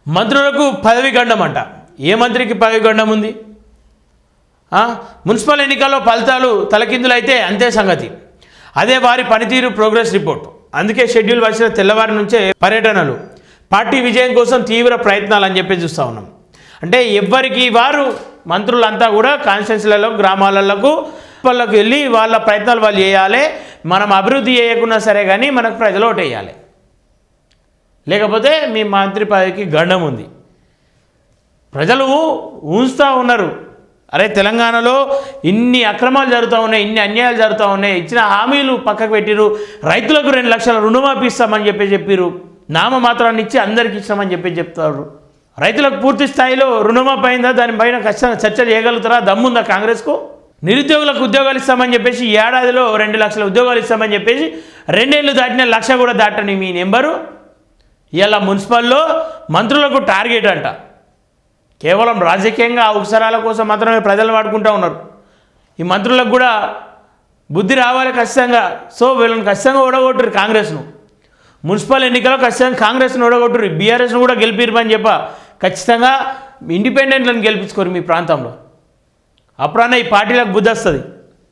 మంత్రులకు పదవి గండం అంట. ఏ మంత్రికి పదవి గండం ఉంది? మున్సిపల్ ఎన్నికల్లో ఫలితాలు తలకిందులైతే అంతే సంగతి. అదే వారి పనితీరు ప్రోగ్రెస్ రిపోర్ట్. అందుకే షెడ్యూల్ వచ్చిన తెల్లవారి నుంచే పర్యటనలు, పార్టీ విజయం కోసం తీవ్ర ప్రయత్నాలు అని చెప్పి చూస్తూ ఉన్నాం. అంటే ఎవ్వరికి వారు మంత్రులంతా కూడా కాన్స్టిట్యున్సీలలో గ్రామాలకు వాళ్ళకు వెళ్ళి వాళ్ళ ప్రయత్నాలు వాళ్ళు చేయాలి. మనం అభివృద్ధి చేయకున్నా సరే కానీ మనకు ప్రజలు ఓటు వేయాలి, లేకపోతే మీ మంత్రి పదవికి గండం ఉంది. ప్రజలు ఊహిస్తూ ఉన్నారు, అరే తెలంగాణలో ఇన్ని అక్రమాలు జరుగుతూ ఉన్నాయి, ఇన్ని అన్యాయాలు జరుగుతూ ఉన్నాయి, ఇచ్చిన హామీలు పక్కకు పెట్టిరు, రైతులకు 2 లక్షల రుణమాఫీ ఇస్తామని చెప్పారు, నామమాత్రాన్ని ఇచ్చి అందరికి ఇస్తామని చెప్తారు. రైతులకు పూర్తి స్థాయిలో రుణమాఫీ అయిందా? దానిపైన ఖచ్చితంగా చర్చ చేయగలుగుతారా? దమ్ముందా కాంగ్రెస్కు? నిరుద్యోగులకు ఉద్యోగాలు ఇస్తామని చెప్పేసి ఏడాదిలో 2 లక్షల ఉద్యోగాలు ఇస్తామని చెప్పేసి 2 ఏళ్ళు దాటిన 1 లక్ష కూడా దాటని మీ నెంబరు ఇలా మున్సిపల్లో మంత్రులకు టార్గెట్ అంట. కేవలం రాజకీయంగా అవసరాల కోసం మాత్రమే ప్రజలు వాడుకుంటూ ఉన్నారు. ఈ మంత్రులకు కూడా బుద్ధి రావాలి ఖచ్చితంగా. సో వీళ్ళని ఖచ్చితంగా ఓడగొట్టురు కాంగ్రెస్ను. మున్సిపల్ ఎన్నికల్లో ఖచ్చితంగా కాంగ్రెస్ను ఓడగొట్టురు. బీఆర్ఎస్ను కూడా గెలిపిరమని ఖచ్చితంగా ఇండిపెండెంట్లను గెలిపించుకోరు మీ ప్రాంతంలో. అప్పుడన్నా ఈ పార్టీలకు బుద్ధి వస్తుంది.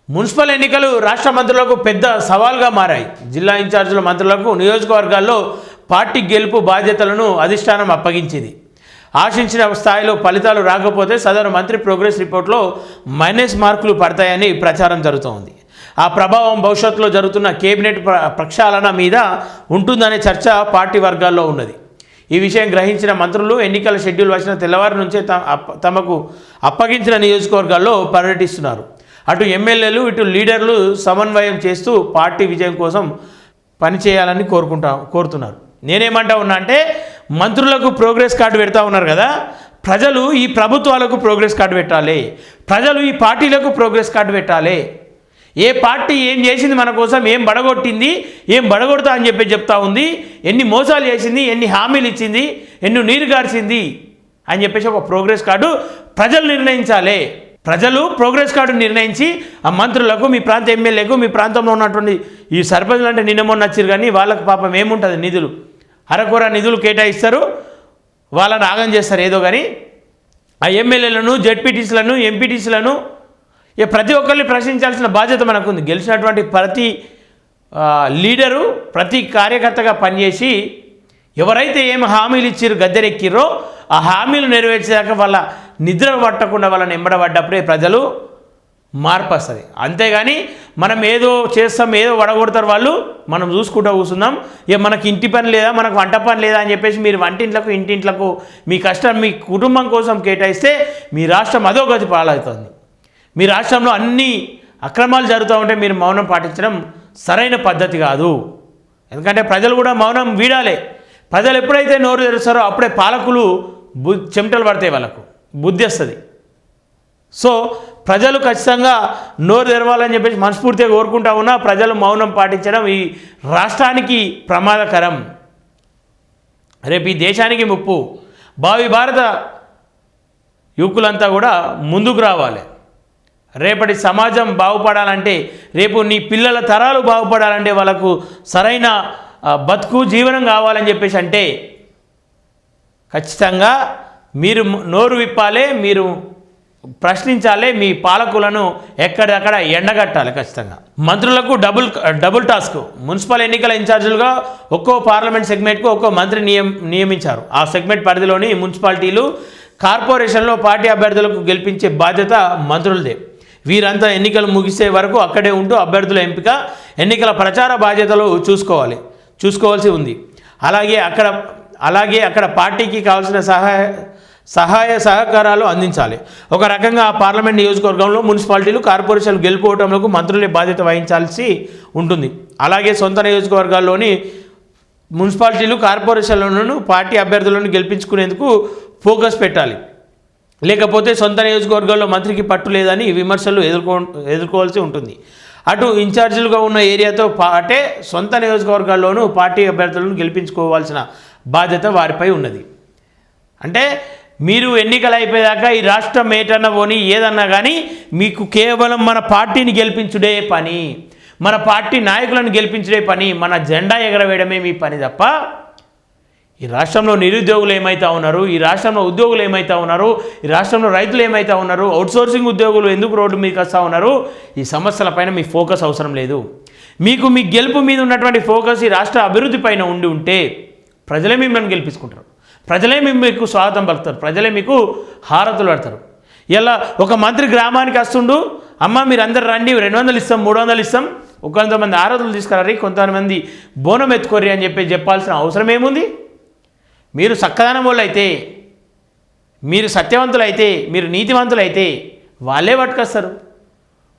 మున్సిపల్ ఎన్నికలు రాష్ట్ర మంత్రులకు పెద్ద సవాల్గా మారాయి. జిల్లా ఇన్ఛార్జీల మంత్రులకు నియోజకవర్గాల్లో పార్టీ గెలుపు బాధ్యతలను అధిష్టానం అప్పగించింది. ఆశించిన స్థాయిలో ఫలితాలు రాకపోతే సదరు మంత్రి ప్రోగ్రెస్ రిపోర్ట్లో మైనస్ మార్కులు పడతాయని ప్రచారం జరుగుతోంది. ఆ ప్రభావం భవిష్యత్తులో జరుగుతున్న కేబినెట్ ప్రక్షాళన మీద ఉంటుందనే చర్చ పార్టీ వర్గాల్లో ఉన్నది. ఈ విషయం గ్రహించిన మంత్రులు ఎన్నికల షెడ్యూల్ వచ్చిన తెల్లవారి నుంచే తమకు అప్పగించిన నియోజకవర్గాల్లో పర్యటిస్తున్నారు. అటు ఎమ్మెల్యేలు ఇటు లీడర్లు సమన్వయం చేస్తూ పార్టీ విజయం కోసం పనిచేయాలని కోరుతున్నారు. నేనేమంటా ఉన్నా అంటే మంత్రులకు ప్రోగ్రెస్ కార్డు పెడతా ఉన్నారు కదా, ప్రజలు ఈ ప్రభుత్వాలకు ప్రోగ్రెస్ కార్డు పెట్టాలి, ప్రజలు ఈ పార్టీలకు ప్రోగ్రెస్ కార్డు పెట్టాలి. ఏ పార్టీ ఏం చేసింది మన కోసం, ఏం బడగొట్టింది, ఏం బడగొడతా అని చెప్తా ఉంది, ఎన్ని మోసాలు చేసింది, ఎన్ని హామీలు ఇచ్చింది, ఎన్ని నీరు గార్చింది అని చెప్పేసి ఒక ప్రోగ్రెస్ కార్డు ప్రజలు నిర్ణయించాలి. ప్రజలు ప్రోగ్రెస్ కార్డు నిర్ణయించి ఆ మంత్రులకు, మీ ప్రాంత ఎమ్మెల్యేకు, మీ ప్రాంతంలో ఉన్నటువంటి ఈ సర్పంచులు అంటే నిన్న మొన్న వచ్చారు కానీ వాళ్ళకు పాపం ఏముంటుంది, నిధులు అరకొర నిధులు కేటాయిస్తారు, వాళ్ళని ఆగం చేస్తారు ఏదో. కానీ ఆ ఎమ్మెల్యేలను, జెడ్పీటీసీలను, ఎంపీటీసీలను ప్రతి ఒక్కరిని ప్రశ్నించాల్సిన బాధ్యత మనకుంది. గెలిచినటువంటి ప్రతి లీడరు, ప్రతి కార్యకర్తగా పనిచేసి ఎవరైతే ఏం హామీలు ఇచ్చారో గద్దెరెక్కిరో ఆ హామీలు నెరవేర్చేదాకా వాళ్ళ నిద్ర పట్టకుండా వాళ్ళని ఎంబడబడ్డప్పుడే ప్రజలు మార్పు వస్తుంది. అంతేగాని మనం ఏదో చేస్తాం, ఏదో వడగొడతారు వాళ్ళు, మనం చూసుకుంటూ కూర్చుందాం, ఇక మనకి ఇంటి పని లేదా, మనకు వంట పని లేదా అని చెప్పేసి మీరు వంటింట్లకు ఇంటింట్లకు మీ కష్టం మీ కుటుంబం కోసం కేటాయిస్తే మీ రాష్ట్రం అధోగతి పాలవుతుంది. మీ రాష్ట్రంలో అన్ని అక్రమాలు జరుగుతూ ఉంటే మీరు మౌనం పాటించడం సరైన పద్ధతి కాదు. ఎందుకంటే ప్రజలు కూడా మౌనం వీడాలి. ప్రజలు ఎప్పుడైతే నోరు తెరుస్తారో అప్పుడే పాలకులు చెమటలు పడతాయి, వాళ్ళకు బుద్ధి వస్తుంది. సో ప్రజలు ఖచ్చితంగా నోరు తెరవాలని చెప్పేసి మనస్ఫూర్తిగా కోరుకుంటా ఉన్నా. ప్రజలు మౌనం పాటించడం ఈ రాష్ట్రానికి ప్రమాదకరం, రేపు ఈ దేశానికి ముప్పు. భావి భారత యువకులంతా కూడా ముందుకు రావాలి. రేపటి సమాజం బాగుపడాలంటే, రేపు నీ పిల్లల తరాలు బాగుపడాలంటే, వాళ్ళకు సరైన బతుకు జీవనం కావాలని చెప్పేసి అంటే ఖచ్చితంగా మీరు నోరు విప్పాలి, మీరు ప్రశ్నించాలి, మీ పాలకులను ఎక్కడెక్కడ ఎండగట్టాలి. ఖచ్చితంగా మంత్రులకు డబుల్ టాస్క్. మున్సిపల్ ఎన్నికల ఇన్ఛార్జీలుగా ఒక్కో పార్లమెంట్ సెగ్మెంట్కు ఒక్కో మంత్రి నియమించారు. ఆ సెగ్మెంట్ పరిధిలోని మున్సిపాలిటీలు, కార్పొరేషన్లో పార్టీ అభ్యర్థులకు గెలిపించే బాధ్యత మంత్రులదే. వీరంతా ఎన్నికలు ముగిసే వరకు అక్కడే ఉంటూ అభ్యర్థుల ఎంపిక, ఎన్నికల ప్రచార బాధ్యతలు చూసుకోవాల్సి ఉంది. అలాగే అక్కడ పార్టీకి కావాల్సిన సహాయ సహకారాలు అందించాలి. ఒక రకంగా ఆ పార్లమెంట్ నియోజకవర్గంలో మున్సిపాలిటీలు, కార్పొరేషన్లు గెలుపోవటంలో మంత్రులే బాధ్యత వహించాల్సి ఉంటుంది. అలాగే సొంత నియోజకవర్గాల్లోని మున్సిపాలిటీలు, కార్పొరేషన్లను పార్టీ అభ్యర్థులను గెలిపించుకునేందుకు ఫోకస్ పెట్టాలి. లేకపోతే సొంత నియోజకవర్గాల్లో మంత్రికి పట్టు లేదని విమర్శలు ఎదుర్కోవాల్సి ఉంటుంది. అటు ఇన్ఛార్జీలుగా ఉన్న ఏరియాతో పాటే సొంత నియోజకవర్గాల్లోనూ పార్టీ అభ్యర్థులను గెలిపించుకోవాల్సిన బాధ్యత వారిపై ఉన్నది. అంటే మీరు ఎన్నికలు అయిపోయాక ఈ రాష్ట్రం ఏటన్నా పోని ఏదన్నా కానీ మీకు కేవలం మన పార్టీని గెలిపించుడే పని, మన పార్టీ నాయకులను గెలిపించుడే పని, మన జెండా ఎగరవేయడమే మీ పని తప్ప ఈ రాష్ట్రంలో నిరుద్యోగులు ఏమైతా ఉన్నారు, ఈ రాష్ట్రంలో ఉద్యోగులు ఏమైతా ఉన్నారు, ఈ రాష్ట్రంలో రైతులు ఏమైతా ఉన్నారు, అవుట్సోర్సింగ్ ఉద్యోగులు ఎందుకు రోడ్డు మీదకి వస్తూ ఉన్నారు, ఈ సమస్యలపైన మీ ఫోకస్ అవసరం లేదు. మీకు మీ గెలుపు మీద ఉన్నటువంటి ఫోకస్ ఈ రాష్ట్ర అభివృద్ధి పైన ఉంటే ప్రజలే మిమ్మల్ని గెలిపించుకుంటారు, ప్రజలే మీకు స్వాగతం పలుకుతారు, ప్రజలే మీకు హారతులు పడతారు. ఇలా ఒక మంత్రి గ్రామానికి వస్తుండు, అమ్మ మీరు అందరు రండి 200 ఇస్తాం 300 ఇస్తాం, కొంతమంది హారతులు తీసుకురారి, కొంతమంది బోనం ఎత్తుకోర్రి అని చెప్పాల్సిన అవసరం ఏముంది? మీరు చక్కదనం వాళ్ళు అయితే, మీరు సత్యవంతులు అయితే, మీరు నీతివంతులు అయితే వాళ్ళే పట్టుకొస్తారు,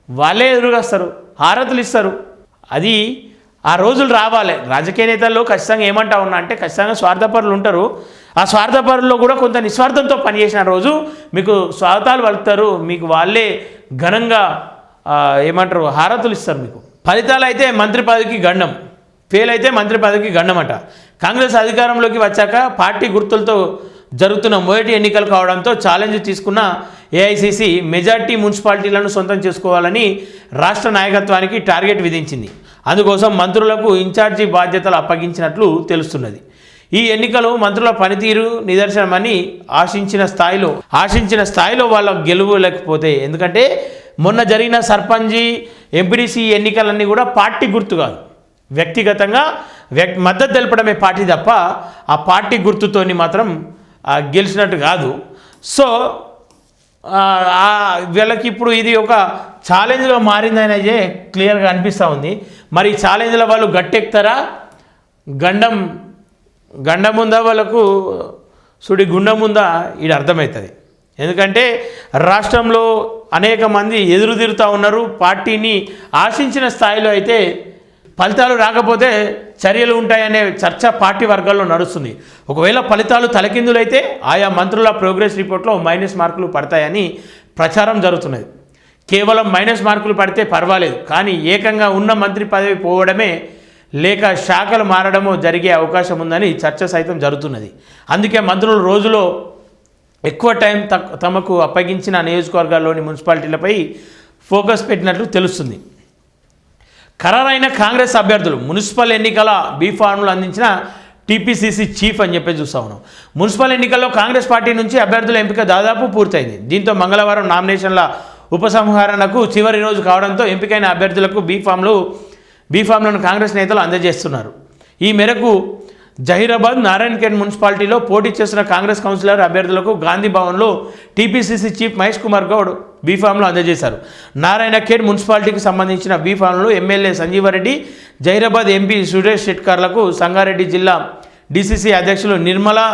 వాళ్ళే ఎదురుగస్తారు, హారతులు ఇస్తారు. అది ఆ రోజులు రావాలి. రాజకీయ నేతల్లో ఖచ్చితంగా ఏమంటా ఉన్నా అంటే ఖచ్చితంగా స్వార్థపరులు ఉంటారు. ఆ స్వార్థపరుల్లో కూడా కొంత నిస్వార్థంతో పనిచేసిన రోజు మీకు స్వాగతాలు పలుకుతారు, మీకు వాళ్ళే ఘనంగా ఏమంటారు హారతులు ఇస్తారు. మీకు ఫలితాలు అయితే మంత్రి పదవికి గండం, ఫెయిల్ అయితే మంత్రి పదవికి గండమట. కాంగ్రెస్ అధికారంలోకి వచ్చాక పార్టీ గుర్తులతో జరుగుతున్న మొదటి ఎన్నికలు కావడంతో ఛాలెంజ్ తీసుకున్న ఏఐసిసి మెజార్టీ మున్సిపాలిటీలను సొంతం చేసుకోవాలని రాష్ట్ర నాయకత్వానికి టార్గెట్ విధించింది. అందుకోసం మంత్రులకు ఇన్ఛార్జి బాధ్యతలు అప్పగించినట్లు తెలుస్తున్నది. ఈ ఎన్నికలు మంత్రుల పనితీరు నిదర్శనమని ఆశించిన స్థాయిలో వాళ్ళ గెలుపు లేకపోతే, ఎందుకంటే మొన్న జరిగిన సర్పంచి ఎంపీడీసీ ఎన్నికలన్నీ కూడా పార్టీ గుర్తు కాదు, వ్యక్తిగతంగా మద్దతు తెలపడమే పార్టీ తప్ప ఆ పార్టీ గుర్తుతోని మాత్రం గెలిచినట్టు కాదు. సో వీళ్ళకి ఇప్పుడు ఇది ఒక ఛాలెంజ్గా మారిందనేదే క్లియర్గా అనిపిస్తూ ఉంది. మరి ఈ ఛాలెంజ్లో వాళ్ళు గట్టెక్కుతారా, గండం ఉందా వాళ్ళకు సుడి గుండం ఉందా ఇది అర్థమవుతుంది. ఎందుకంటే రాష్ట్రంలో అనేక మంది ఎదురు తిరుగుతూ ఉన్నారు. పార్టీని ఆశించిన స్థాయిలో అయితే ఫలితాలు రాకపోతే చర్యలు ఉంటాయనే చర్చ పార్టీ వర్గాల్లో నడుస్తుంది. ఒకవేళ ఫలితాలు తలకిందులైతే ఆయా మంత్రుల ప్రోగ్రెస్ రిపోర్ట్లో మైనస్ మార్కులు పడతాయని ప్రచారం జరుగుతున్నది. కేవలం మైనస్ మార్కులు పడితే పర్వాలేదు, కానీ ఏకంగా ఉన్న మంత్రి పదవి పోవడమే లేక శాఖలు మారడమో జరిగే అవకాశం ఉందని చర్చ సైతం జరుగుతున్నది. అందుకే మంత్రులు రోజులో ఎక్కువ టైం తమకు అప్పగించిన నియోజకవర్గాల్లోని మున్సిపాలిటీలపై ఫోకస్ పెట్టినట్లు తెలుస్తుంది. ఖరారైన కాంగ్రెస్ అభ్యర్థులు మున్సిపల్ ఎన్నికల బీఫార్ములు అందించిన టీపీసీసీ చీఫ్ అని చెప్పి చూస్తా ఉన్నాం. మున్సిపల్ ఎన్నికల్లో కాంగ్రెస్ పార్టీ నుంచి అభ్యర్థుల ఎంపిక దాదాపు పూర్తయింది. దీంతో మంగళవారం నామినేషన్ల ఉపసంహరణకు చివరి రోజు కావడంతో ఎంపికైన అభ్యర్థులకు బీఫామ్లను కాంగ్రెస్ నేతలు అందజేస్తున్నారు. ఈ మేరకు జహీరాబాద్ నారాయణఖేడ్ మున్సిపాలిటీలో పోటీ చేస్తున్న కాంగ్రెస్ కౌన్సిలర్ అభ్యర్థులకు గాంధీ భవన్లో టీపీసీసీ చీఫ్ మహేష్ కుమార్ గౌడ్ బీఫామ్లు అందజేశారు. నారాయణఖేడ్ మున్సిపాలిటీకి సంబంధించిన బీఫామ్లు ఎమ్మెల్యే సంజీవారెడ్డి, జహీరాబాద్ ఎంపీ సురేష్ షెట్కర్లకు సంగారెడ్డి జిల్లా డీసీసీ అధ్యక్షులు నిర్మలా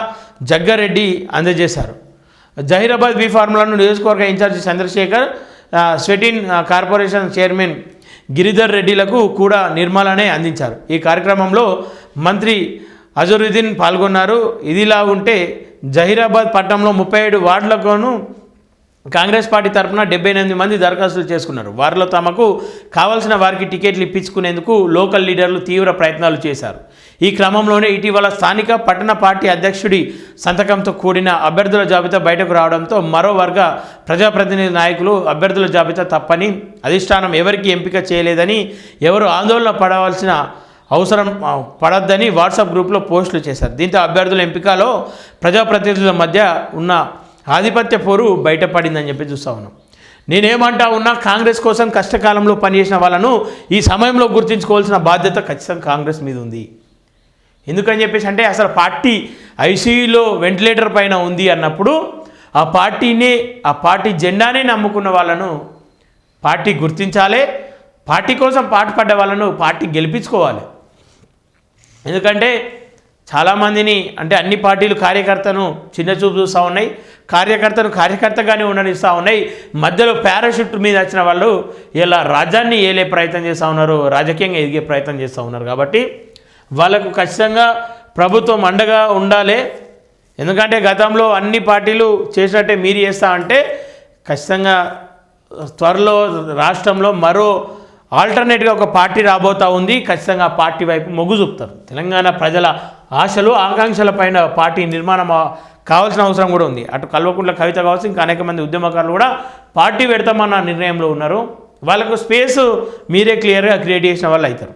జగ్గారెడ్డి అందజేశారు. జహీరాబాద్ బీఫార్ములను నియోజకవర్గ ఇన్ఛార్జి చంద్రశేఖర్, స్వెటిన్ కార్పొరేషన్ చైర్మన్ గిరిధర్ రెడ్డిలకు కూడా నిర్మలానే అందించారు. ఈ కార్యక్రమంలో మంత్రి అజరుద్దీన్ పాల్గొన్నారు. ఇదిలా ఉంటే జహీరాబాద్ పట్టణంలో 37 వార్డులకును కాంగ్రెస్ పార్టీ తరఫున 78 మంది దరఖాస్తులు చేసుకున్నారు. వారిలో తమకు కావాల్సిన వారికి టికెట్లు ఇప్పించుకునేందుకు లోకల్ లీడర్లు తీవ్ర ప్రయత్నాలు చేశారు. ఈ క్రమంలోనే ఇటీవల స్థానిక పట్టణ పార్టీ అధ్యక్షుడి సంతకంతో కూడిన అభ్యర్థుల జాబితా బయటకు రావడంతో మరో వర్గ ప్రజాప్రతినిధి నాయకులు అభ్యర్థుల జాబితా తప్పని, అధిష్టానం ఎవరికి ఎంపిక చేయలేదని, ఎవరు ఆందోళన పడవలసిన అవసరం పడద్దని వాట్సాప్ గ్రూప్లో పోస్టులు చేశారు. దీంతో అభ్యర్థుల ఎంపికలో ప్రజాప్రతినిధుల మధ్య ఉన్న ఆధిపత్య పోరు బయటపడిందని చెప్పి చూస్తూ ఉన్నాం. నేనేమంటా ఉన్నా, కాంగ్రెస్ కోసం కష్టకాలంలో పనిచేసిన వాళ్ళను ఈ సమయంలో గుర్తుంచుకోవాల్సిన బాధ్యత ఖచ్చితంగా కాంగ్రెస్ మీద ఉంది. ఎందుకని చెప్పేసి అంటే అసలు పార్టీ ఐసీయూలో వెంటిలేటర్ పైన ఉంది అన్నప్పుడు ఆ పార్టీ జెండానే నమ్ముకున్న వాళ్ళను పార్టీ గుర్తించాలి, పార్టీ కోసం పాటుపడ్డ వాళ్ళను పార్టీ గెలిపించుకోవాలి. ఎందుకంటే చాలామందిని అంటే అన్ని పార్టీలు కార్యకర్తను చిన్నచూపు చూస్తూ ఉన్నాయి, కార్యకర్తగానే ఉండనిస్తూ ఉన్నాయి. మధ్యలో పారాషూట్ మీద వచ్చిన వాళ్ళు ఇలా రాజ్యాన్ని ఏలే ప్రయత్నం చేస్తూ ఉన్నారు, రాజకీయంగా ఎదిగే ప్రయత్నం చేస్తూ ఉన్నారు. కాబట్టి వాళ్ళకు ఖచ్చితంగా ప్రభుత్వం అండగా ఉండాలి. ఎందుకంటే గతంలో అన్ని పార్టీలు చేసినట్టే మీరు చేస్తా అంటే ఖచ్చితంగా త్వరలో రాష్ట్రంలో మరో ఆల్టర్నేట్గా ఒక పార్టీ రాబోతూ ఉంది. ఖచ్చితంగా ఆ పార్టీ వైపు మొగ్గు చూపుతారు. తెలంగాణ ప్రజల ఆశలు ఆకాంక్షల పైన పార్టీ నిర్మాణం కావాల్సిన అవసరం కూడా ఉంది. అటు కల్వకుంట్ల కవిత కావచ్చు, ఇంకా అనేక మంది ఉద్యమకారులు కూడా పార్టీ పెడతామన్న నిర్ణయంలో ఉన్నారు. వాళ్ళకు స్పేస్ మీరే క్లియర్గా క్రియేట్ చేసిన వాళ్ళు అవుతారు.